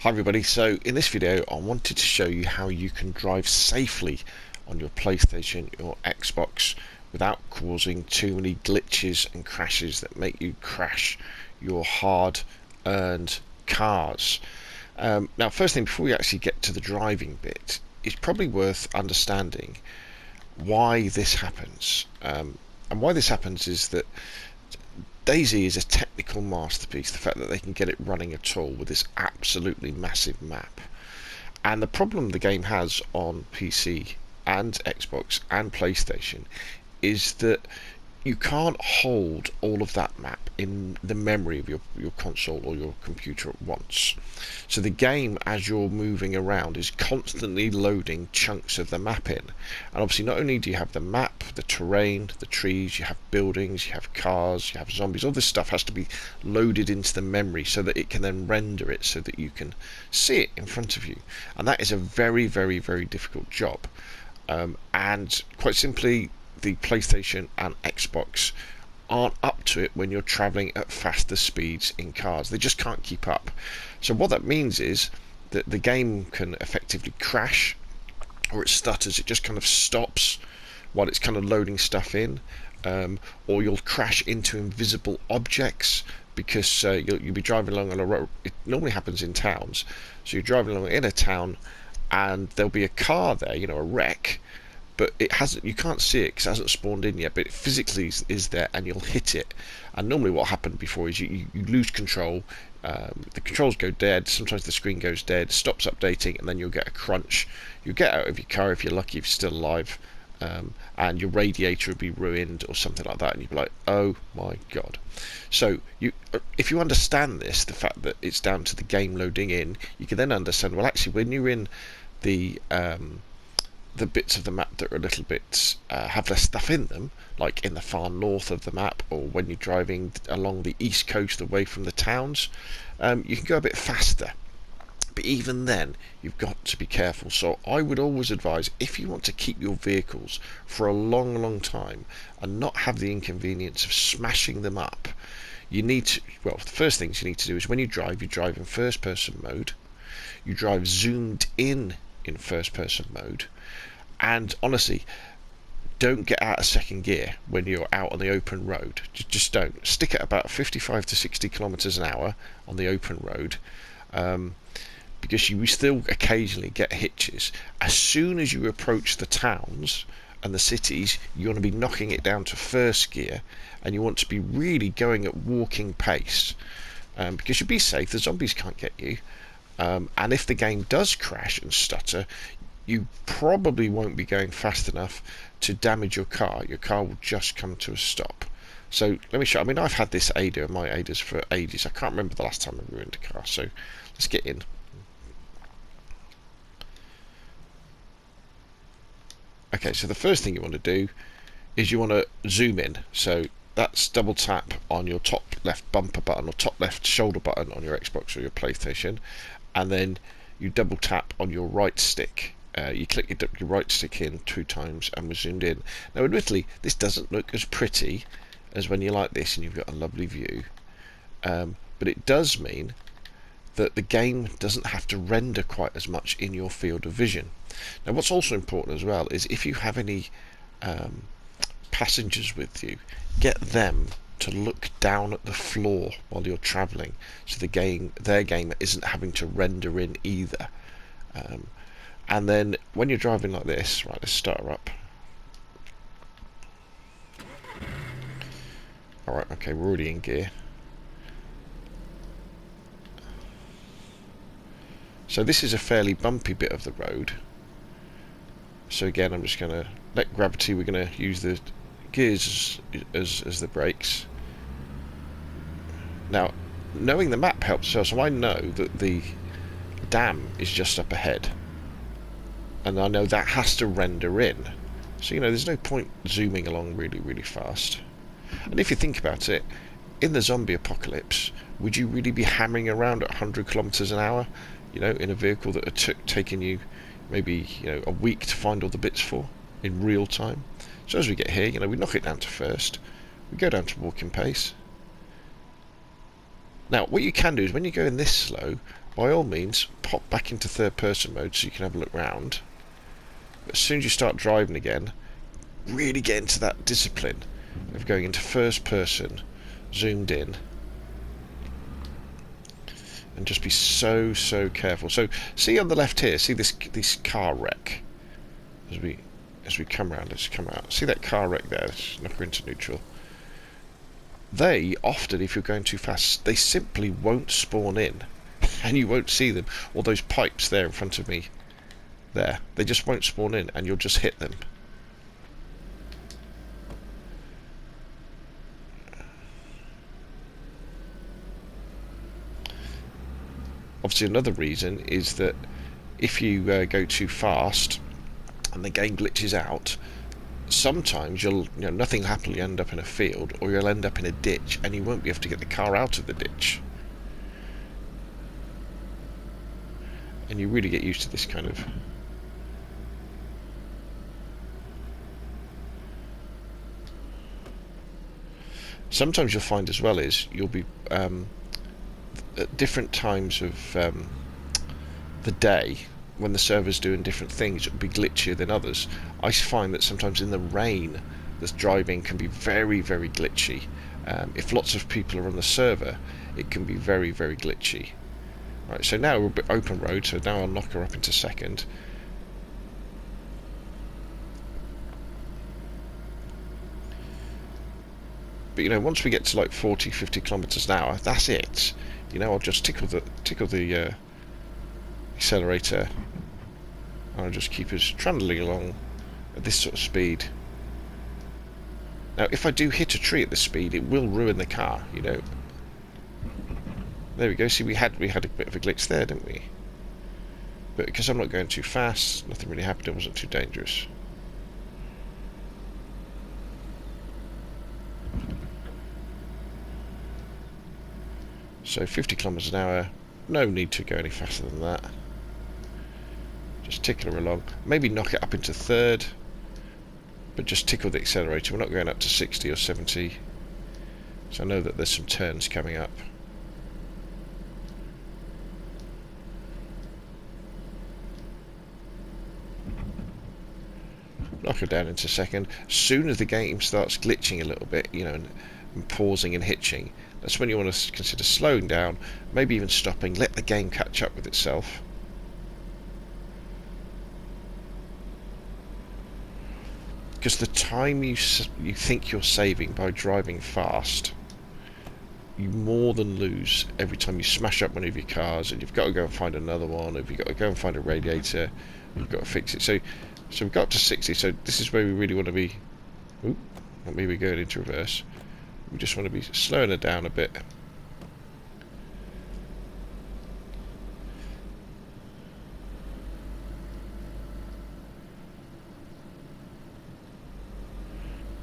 Hi everybody, so in this video I wanted to show you how you can drive safely on your PlayStation or Xbox without causing too many glitches and crashes that make you crash your hard-earned cars. Now first thing, before we actually get to the driving bit, it's probably worth understanding why this happens. And why this happens is that DayZ is a technical masterpiece, the fact that they can get it running at all with this absolutely massive map. And the problem the game has on PC and Xbox and PlayStation is that you can't hold all of that map in the memory of your console or your computer at once. So the game, as you're moving around, is constantly loading chunks of the map in. And obviously not only do you have the map, the terrain, the trees, you have buildings, you have cars, you have zombies, all this stuff has to be loaded into the memory so that it can then render it so that you can see it in front of you. And that is a very, very, very difficult job. And quite simply, the PlayStation and Xbox aren't up to it when you're travelling at faster speeds in cars. They just can't keep up. So what that means is that the game can effectively crash, or it stutters, it just kind of stops while it's kind of loading stuff in, or you'll crash into invisible objects because you'll be driving along on a road. It normally happens in towns. So you're driving along in a town and there'll be a car there, you know, a wreck, but it hasn't, you can't see it because it hasn't spawned in yet, but it physically is there and you'll hit it. And normally what happened before is you lose control, the controls go dead, sometimes the screen goes dead, stops updating, and then you'll get a crunch. You'll get out of your car if you're lucky, if you're still alive, and your radiator will be ruined or something like that, and you'll be like, oh my god. So if you understand this, the fact that it's down to the game loading in, you can then understand, well actually when you're in the bits of the map that are a little bit have less stuff in them, like in the far north of the map, or when you're driving along the east coast away from the towns, you can go a bit faster. But even then, you've got to be careful. So I would always advise, if you want to keep your vehicles for a long, long time and not have the inconvenience of smashing them up, you need to, well, the first things you need to do is when you drive in first person mode, you drive zoomed in first person mode, and honestly, don't get out of second gear when you're out on the open road. Just don't. Stick at about 55 to 60 kilometers an hour on the open road, because you will still occasionally get hitches. As soon as you approach the towns and the cities, you want to be knocking it down to first gear, and you want to be really going at walking pace, because you'll be safe. The zombies can't get you. And if the game does crash and stutter, you probably won't be going fast enough to damage your car. Your car will just come to a stop. So let me show. I mean, I've had this ADA, my ADAs, for ages. I can't remember the last time I ruined a car. So let's get in. Okay, so the first thing you want to do is you want to zoom in. So that's double tap on your top left bumper button or top left shoulder button on your Xbox or your PlayStation, and then you double tap on your right stick. You click your right stick in 2 times and we're zoomed in. Now admittedly, this doesn't look as pretty as when you're like this and you've got a lovely view, but it does mean that the game doesn't have to render quite as much in your field of vision. Now what's also important as well is if you have any passengers with you, get them to look down at the floor while you're travelling, so their game isn't having to render in either. And then when you're driving like this, right, let's start her up. Alright, okay, we're already in gear. So this is a fairly bumpy bit of the road. So again, I'm just going to let gravity, we're going to use the gears as the brakes. Now, knowing the map helps, so I know that the dam is just up ahead, and I know that has to render in. So, you know, there's no point zooming along really, really fast. And if you think about it, in the zombie apocalypse, would you really be hammering around at 100 kilometers an hour, you know, in a vehicle that had taken you maybe, you know, a week to find all the bits for in real time? So as we get here, you know, we knock it down to first, we go down to walking pace. Now, what you can do is when you're going this slow, by all means, pop back into third person mode so you can have a look round. But as soon as you start driving again, really get into that discipline of going into first person, zoomed in, and just be so careful. So see on the left here, see this car wreck as we come around. Let's come out. See that car wreck there? Let's knock her into neutral. They often, if you're going too fast, they simply won't spawn in, and you won't see them. All those pipes there in front of me, there, they just won't spawn in, and you'll just hit them. Obviously, another reason is that if you go too fast and the game glitches out, sometimes nothing will happen. You end up in a field, or you'll end up in a ditch, and you won't be able to get the car out of the ditch. And you really get used to this kind of. Sometimes you'll find as well is you'll be at different times of the day, when the server's doing different things, it'll be glitchier than others. I find that sometimes in the rain, this driving can be very glitchy. If lots of people are on the server, it can be very glitchy. Right, so now we're a bit open road, so now I'll knock her up into second. But once we get to like 40-50 kilometers an hour, that's it. I'll just tickle the accelerator, and I'll just keep us trundling along at this sort of speed. Now, if I do hit a tree at this speed, it will ruin the car. There we go. See, we had a bit of a glitch there, didn't we? But because I'm not going too fast, nothing really happened. It wasn't too dangerous. So 50 kilometers an hour, no need to go any faster than that. Just tickle her along. Maybe knock it up into third, but just tickle the accelerator. We're not going up to 60 or 70. So I know that there's some turns coming up. Knock her down into second. As soon as the game starts glitching a little bit, and pausing and hitching, that's when you want to consider slowing down, maybe even stopping, let the game catch up with itself. Because the time you think you're saving by driving fast, you more than lose every time you smash up one of your cars, and you've got to go and find another one, or you've got to go and find a radiator, you've got to fix it. So we've got up to 60, so this is where we really want to be. Oop, maybe we're going into reverse. We just want to be slowing her down a bit.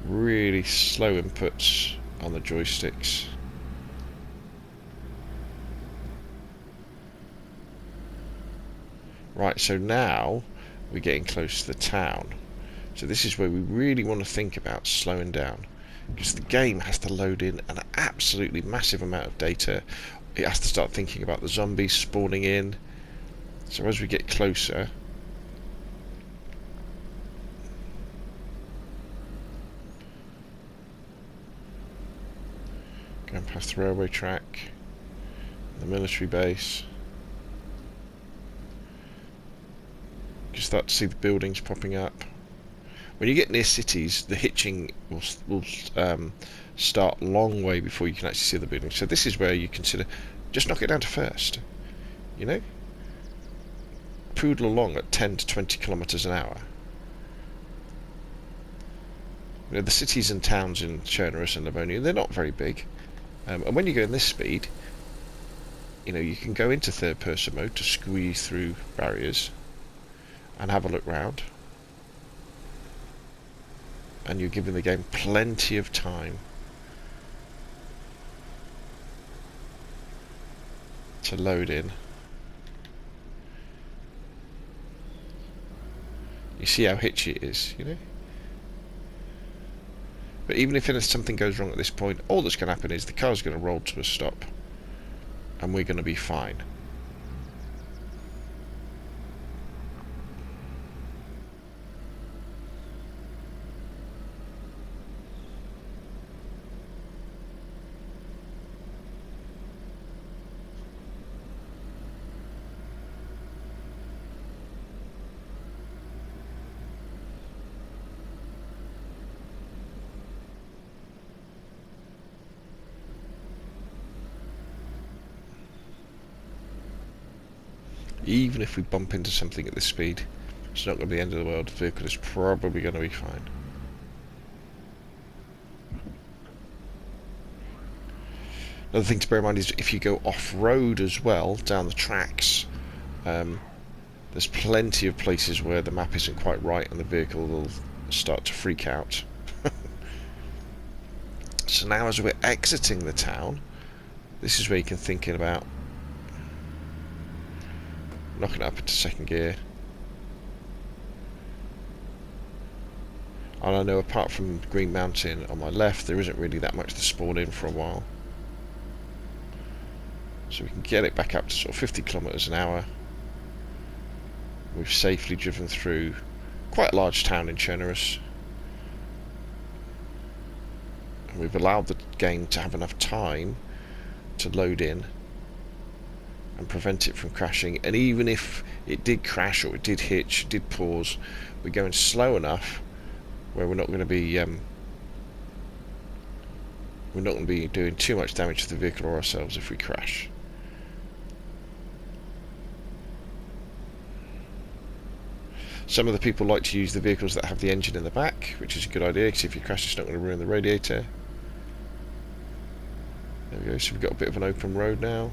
Really slow inputs on the joysticks. Right, so now we're getting close to the town. So this is where we really want to think about slowing down, because the game has to load in an absolutely massive amount of data. It has to start thinking about the zombies spawning in. So as we get closer, going past the railway track, the military base, you start to see the buildings popping up. When you get near cities, the hitching will start a long way before you can actually see the buildings. So this is where you consider just knock it down to first. Poodle along at 10 to 20 kilometers an hour. The cities and towns in Chernerus and Livonia, they're not very big. And when you go in this speed, you can go into third person mode to squeeze through barriers and have a look round. And you're giving the game plenty of time to load in. You see how hitchy it is, But even if something goes wrong at this point, all that's going to happen is the car's going to roll to a stop, and we're going to be fine. Even if we bump into something at this speed, it's not going to be the end of the world. The vehicle is probably going to be fine. Another thing to bear in mind is if you go off-road as well, down the tracks, there's plenty of places where the map isn't quite right and the vehicle will start to freak out. So now as we're exiting the town, this is where you can think about knocking it up into second gear. And I know apart from Green Mountain on my left, there isn't really that much to spawn in for a while. So we can get it back up to sort of 50 kilometers an hour. We've safely driven through quite a large town in Stutters. And we've allowed the game to have enough time to load in and prevent it from crashing. And even if it did crash or it did hitch, it did pause, we're going slow enough where we're not going to be doing too much damage to the vehicle or ourselves if we crash. Some of the people like to use the vehicles that have the engine in the back, which is a good idea because if you crash it's not going to ruin the radiator. There we go, so we've got a bit of an open road now.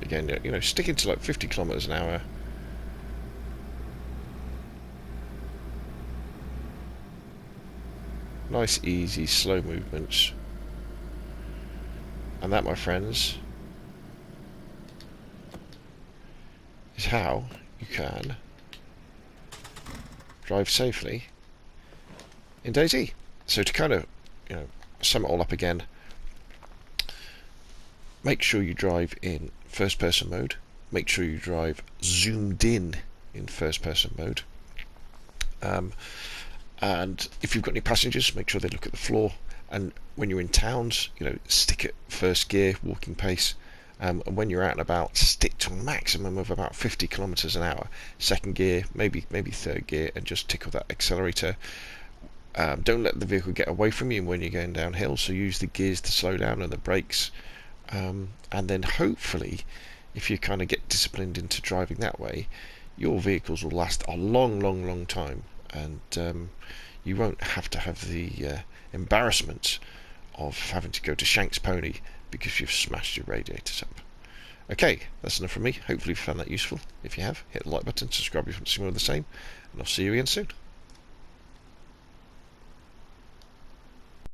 Again, you know, sticking to like 50 kilometers an hour. Nice, easy, slow movements. And that, my friends, is how you can drive safely in DayZ. So to kind of, you know, sum it all up again, make sure you drive in first person mode, make sure you drive zoomed in first person mode, and if you've got any passengers, make sure they look at the floor, and when you're in towns, you know, stick at first gear, walking pace, and when you're out and about, stick to a maximum of about 50 kilometers an hour, second gear, maybe third gear, and just tickle that accelerator. Don't let the vehicle get away from you when you're going downhill, so use the gears to slow down and the brakes, and then hopefully if you kind of get disciplined into driving that way, your vehicles will last a long time, and you won't have to have the embarrassment of having to go to Shank's Pony because you've smashed your radiators up. Okay, that's enough from me. Hopefully you found that useful. If you have, hit the like button, subscribe if you want to see more of the same, and I'll see you again soon.